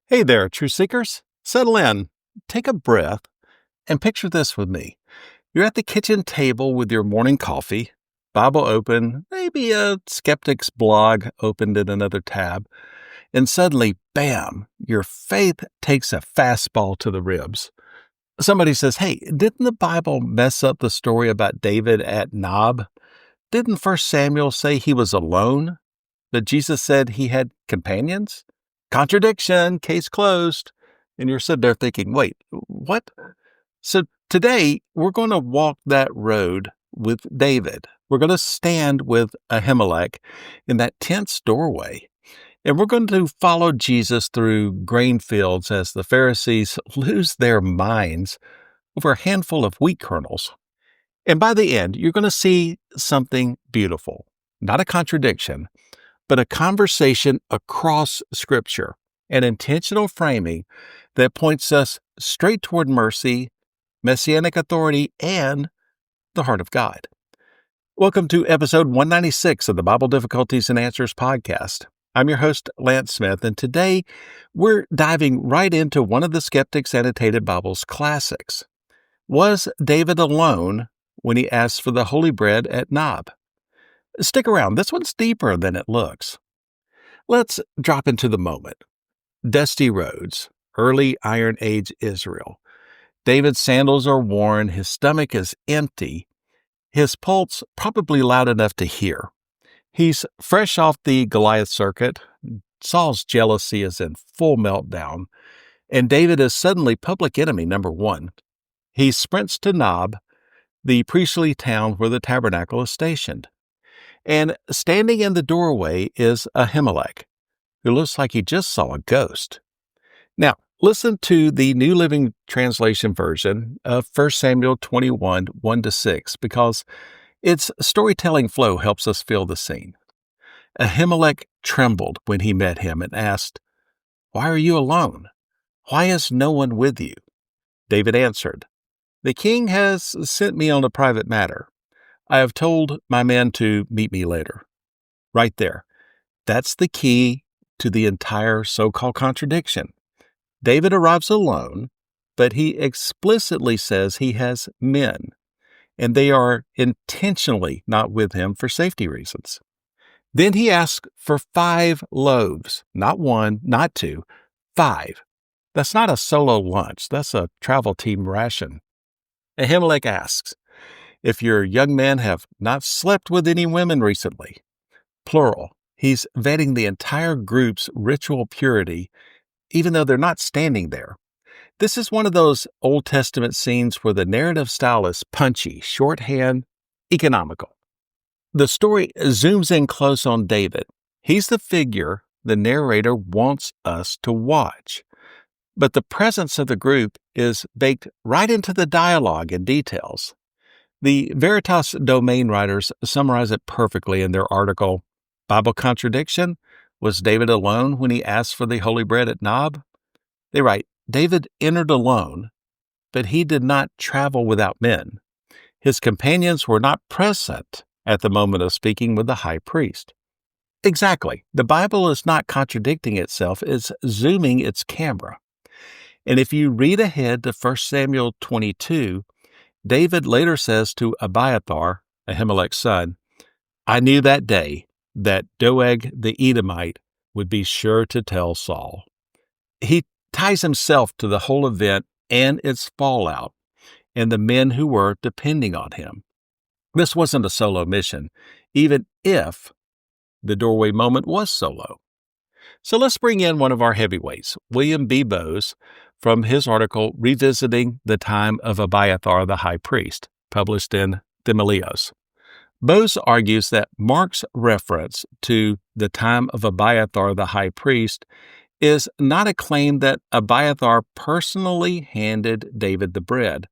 Hey there, truth seekers. Settle in, take a breath, and picture this with me. You're at the kitchen table with your morning coffee, Bible open, maybe a skeptic's blog opened in another tab, and suddenly, bam, your faith takes a fastball to the ribs. Somebody says, "Hey, didn't the Bible mess up the story about David at Nob? Didn't First Samuel say he was alone? That Jesus said he had companions? Contradiction, case closed." And you're sitting there thinking, wait, what? So today we're going to walk that road with David. We're going to stand with Ahimelech in that tense doorway. And we're going to follow Jesus through grain fields as the Pharisees lose their minds over a handful of wheat kernels. And by the end, you're going to see something beautiful, not a contradiction, but a conversation across Scripture, an intentional framing that points us straight toward mercy, messianic authority, and the heart of God. Welcome to episode 196 of the Bible Difficulties and Answers podcast. I'm your host, Lance Smith, and today we're diving right into one of the Skeptics Annotated Bible's classics. Was David alone when he asked for the holy bread at Nob? Stick around, this one's deeper than it looks. Let's drop into the moment. Dusty roads, early Iron Age Israel. David's sandals are worn, his stomach is empty, his pulse probably loud enough to hear. He's fresh off the Goliath circuit, Saul's jealousy is in full meltdown, and David is suddenly public enemy number one. He sprints to Nob, the priestly town where the tabernacle is stationed. And standing in the doorway is Ahimelech, who looks like he just saw a ghost. Now, listen to the New Living Translation version of 1 Samuel 21, 1-6, because its storytelling flow helps us feel the scene. Ahimelech trembled when he met him and asked, "Why are you alone? Why is no one with you?" David answered, "The king has sent me on a private matter. I have told my men to meet me later." Right there. That's the key to the entire so-called contradiction. David arrives alone, but he explicitly says he has men, and they are intentionally not with him for safety reasons. Then he asks for 5 loaves, not 1, not 2, 5. That's not a solo lunch. That's a travel team ration. Ahimelech asks, "If your young men have not slept with any women recently," plural, he's vetting the entire group's ritual purity, even though they're not standing there. This is one of those Old Testament scenes where the narrative style is punchy, shorthand, economical. The story zooms in close on David. He's the figure the narrator wants us to watch. But the presence of the group is baked right into the dialogue and details. The Veritas domain writers summarize it perfectly in their article, Bible Contradiction? Was David alone when he asked for the holy bread at Nob? They write, David entered alone, but he did not travel without men. His companions were not present at the moment of speaking with the high priest. Exactly. The Bible is not contradicting itself, it's zooming its camera. And if you read ahead to 1 Samuel 22, David later says to Abiathar, Ahimelech's son, "I knew that day that Doeg the Edomite would be sure to tell Saul." He ties himself to the whole event and its fallout, and the men who were depending on him. This wasn't a solo mission, even if the doorway moment was solo. So let's bring in one of our heavyweights, William B. Bowes, from his article Revisiting the Time of Abiathar the High Priest, published in Themelios. Bowes argues that Mark's reference to the time of Abiathar the high priest is not a claim that Abiathar personally handed David the bread,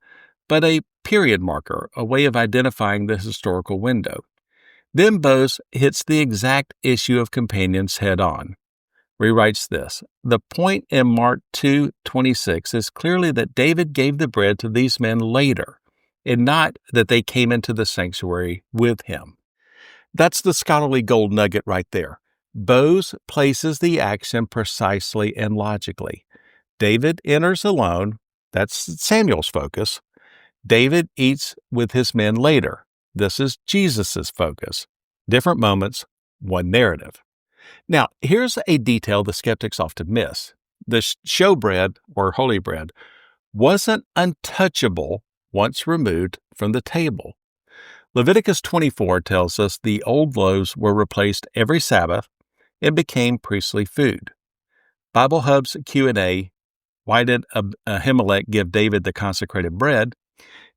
but a period marker, a way of identifying the historical window. Then Bowes hits the exact issue of companions head on. Rewrites this, "The point in Mark 2:26 is clearly that David gave the bread to these men later, and not that they came into the sanctuary with him." That's the scholarly gold nugget right there. Bowes places the action precisely and logically. David enters alone. That's Samuel's focus. David eats with his men later. This is Jesus' focus. Different moments, one narrative. Now, here's a detail the skeptics often miss. The showbread, or holy bread, wasn't untouchable once removed from the table. Leviticus 24 tells us the old loaves were replaced every Sabbath and became priestly food. Bible Hub's Q&A, Why Did Ahimelech Give David the Consecrated Bread?,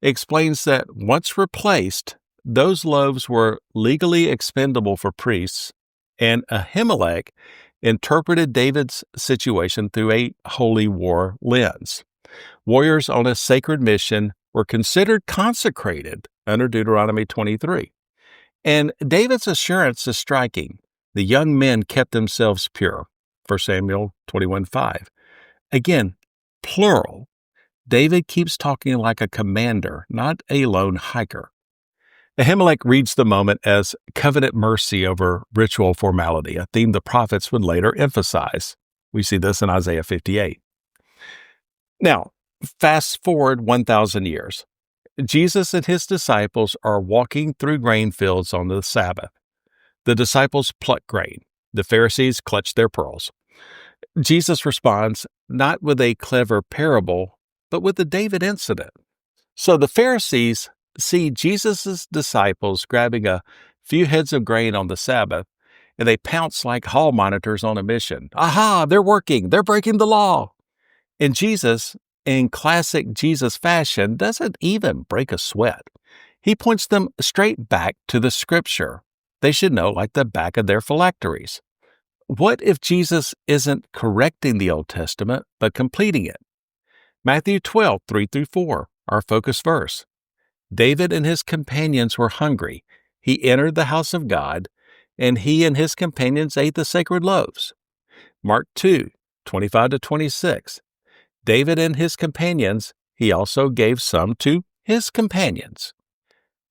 explains that once replaced, those loaves were legally expendable for priests, and Ahimelech interpreted David's situation through a holy war lens. Warriors on a sacred mission were considered consecrated under Deuteronomy 23. And David's assurance is striking. The young men kept themselves pure, 1 Samuel 21:5. Again, plural. David keeps talking like a commander, not a lone hiker. Ahimelech reads the moment as covenant mercy over ritual formality, a theme the prophets would later emphasize. We see this in Isaiah 58. Now, fast forward 1,000 years. Jesus and his disciples are walking through grain fields on the Sabbath. The disciples pluck grain. The Pharisees clutch their pearls. Jesus responds not with a clever parable, but with the David incident. So the Pharisees see Jesus' disciples grabbing a few heads of grain on the Sabbath, and they pounce like hall monitors on a mission. Aha, they're working. They're breaking the law. And Jesus, in classic Jesus fashion, doesn't even break a sweat. He points them straight back to the Scripture. They should know like the back of their phylacteries. What if Jesus isn't correcting the Old Testament, but completing it? Matthew 12:3-4, our focus verse. David and his companions were hungry. He entered the house of God, and he and his companions ate the sacred loaves. Mark 2:25-26. David and his companions, he also gave some to his companions.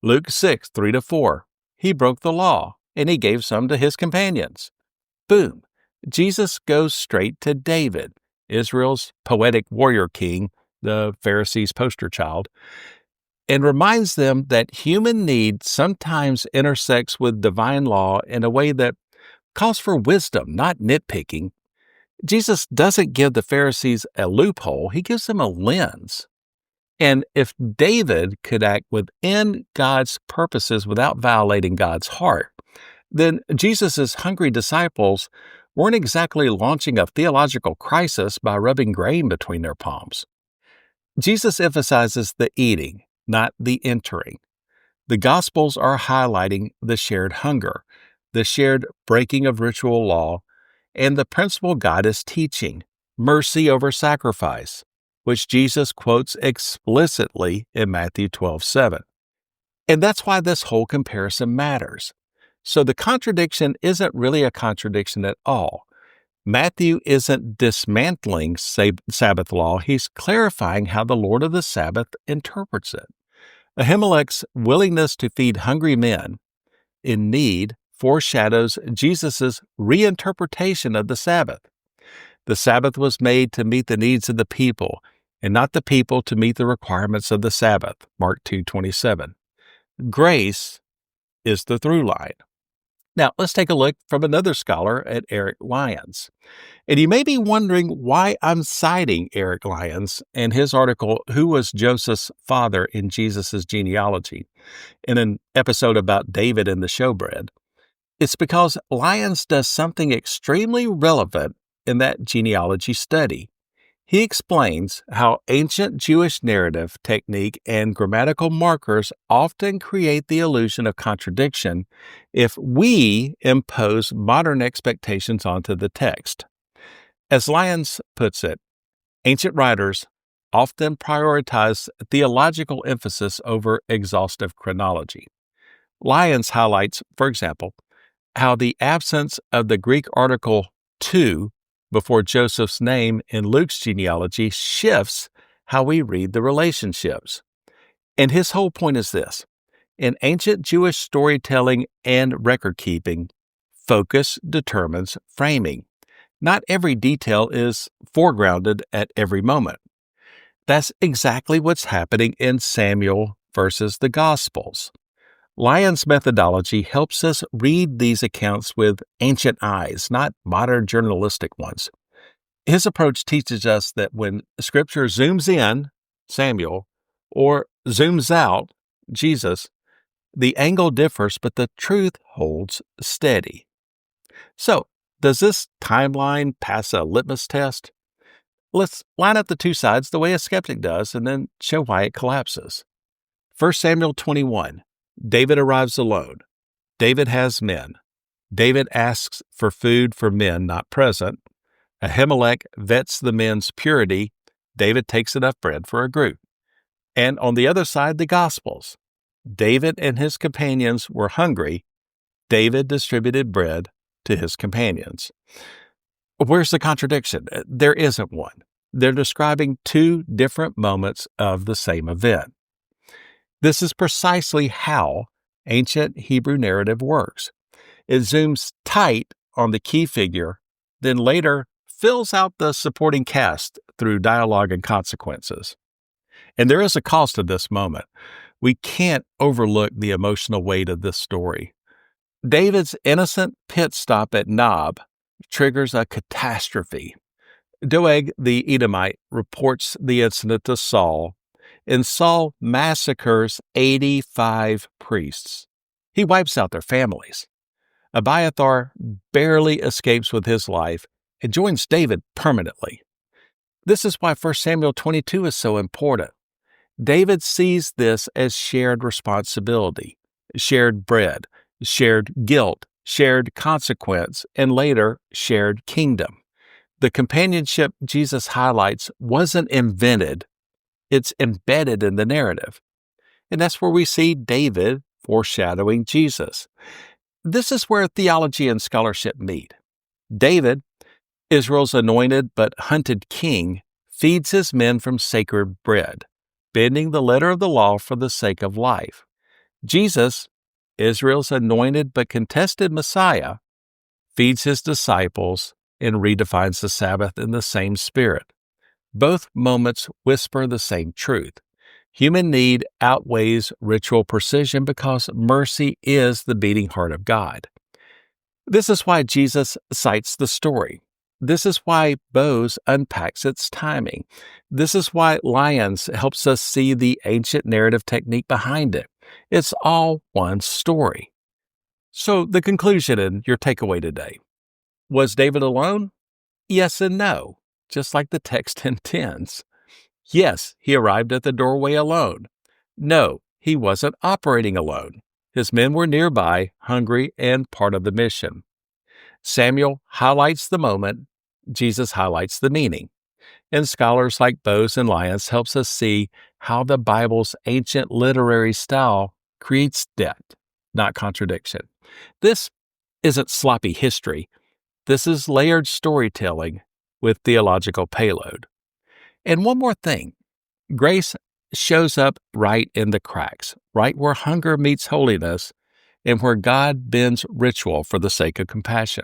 Luke 6:3-4. He broke the law, and he gave some to his companions. Boom. Jesus goes straight to David, Israel's poetic warrior king, the Pharisees' poster child, and reminds them that human need sometimes intersects with divine law in a way that calls for wisdom, not nitpicking. Jesus doesn't give the Pharisees a loophole, he gives them a lens. And if David could act within God's purposes without violating God's heart, then Jesus' hungry disciples weren't exactly launching a theological crisis by rubbing grain between their palms. Jesus emphasizes the eating, not the entering. The Gospels are highlighting the shared hunger, the shared breaking of ritual law, and the principle God is teaching, mercy over sacrifice, which Jesus quotes explicitly in Matthew 12:7. And that's why this whole comparison matters. So the contradiction isn't really a contradiction at all. Matthew isn't dismantling Sabbath law, he's clarifying how the Lord of the Sabbath interprets it. Ahimelech's willingness to feed hungry men in need foreshadows Jesus' reinterpretation of the Sabbath. The Sabbath was made to meet the needs of the people, and not the people to meet the requirements of the Sabbath, Mark 2:27. Grace is the through line. Now, let's take a look from another scholar at Eric Lyons. And you may be wondering why I'm citing Eric Lyons and his article, Who Was Joseph's Father in Jesus' Genealogy, in an episode about David and the showbread. It's because Lyons does something extremely relevant in that genealogy study. He explains how ancient Jewish narrative technique and grammatical markers often create the illusion of contradiction if we impose modern expectations onto the text. As Lyons puts it, ancient writers often prioritize theological emphasis over exhaustive chronology. Lyons highlights, for example, how the absence of the Greek article to before Joseph's name in Luke's genealogy shifts how we read the relationships. And his whole point is this. In ancient Jewish storytelling and record keeping, focus determines framing. Not every detail is foregrounded at every moment. That's exactly what's happening in Samuel versus the Gospels. Lyon's methodology helps us read these accounts with ancient eyes, not modern journalistic ones. His approach teaches us that when Scripture zooms in, Samuel, or zooms out, Jesus, the angle differs, but the truth holds steady. So, does this timeline pass a litmus test? Let's line up the two sides the way a skeptic does and then show why it collapses. 1 Samuel 21. David arrives alone. David has men. David asks for food for men not present. Ahimelech vets the men's purity. David takes enough bread for a group. And on the other side, the Gospels. David and his companions were hungry. David distributed bread to his companions. Where's the contradiction? There isn't one. They're describing two different moments of the same event. This is precisely how ancient Hebrew narrative works. It zooms tight on the key figure, then later fills out the supporting cast through dialogue and consequences. And there is a cost to this moment. We can't overlook the emotional weight of this story. David's innocent pit stop at Nob triggers a catastrophe. Doeg the Edomite reports the incident to Saul, and Saul massacres 85 priests. He wipes out their families. Abiathar barely escapes with his life and joins David permanently. This is why 1 Samuel 22 is so important. David sees this as shared responsibility, shared bread, shared guilt, shared consequence, and later, shared kingdom. The companionship Jesus highlights wasn't invented, it's embedded in the narrative. And that's where we see David foreshadowing Jesus. This is where theology and scholarship meet. David, Israel's anointed but hunted king, feeds his men from sacred bread, bending the letter of the law for the sake of life. Jesus, Israel's anointed but contested Messiah, feeds his disciples and redefines the Sabbath in the same spirit. Both moments whisper the same truth. Human need outweighs ritual precision because mercy is the beating heart of God. This is why Jesus cites the story. This is why Bose unpacks its timing. This is why Lyons helps us see the ancient narrative technique behind it. It's all one story. So the conclusion and your takeaway today. Was David alone? Yes and no, just like the text intends. Yes, he arrived at the doorway alone. No, he wasn't operating alone. His men were nearby, hungry, and part of the mission. Samuel highlights the moment. Jesus highlights the meaning. And scholars like Bose and Lyons helps us see how the Bible's ancient literary style creates depth, not contradiction. This isn't sloppy history. This is layered storytelling with theological payload. And one more thing, grace shows up right in the cracks, right where hunger meets holiness and where God bends ritual for the sake of compassion.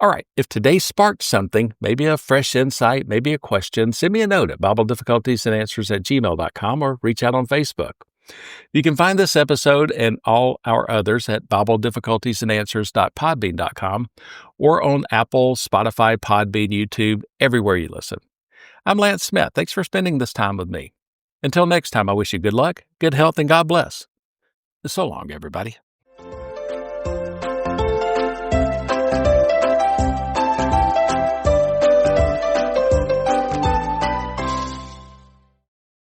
All right, if today sparked something, maybe a fresh insight, maybe a question, send me a note at BibleDifficultiesAndAnswers@gmail.com or reach out on Facebook. You can find this episode and all our others at BibleDifficultiesAndAnswers.podbean.com or on Apple, Spotify, Podbean, YouTube, everywhere you listen. I'm Lance Smith. Thanks for spending this time with me. Until next time, I wish you good luck, good health, and God bless. So long, everybody.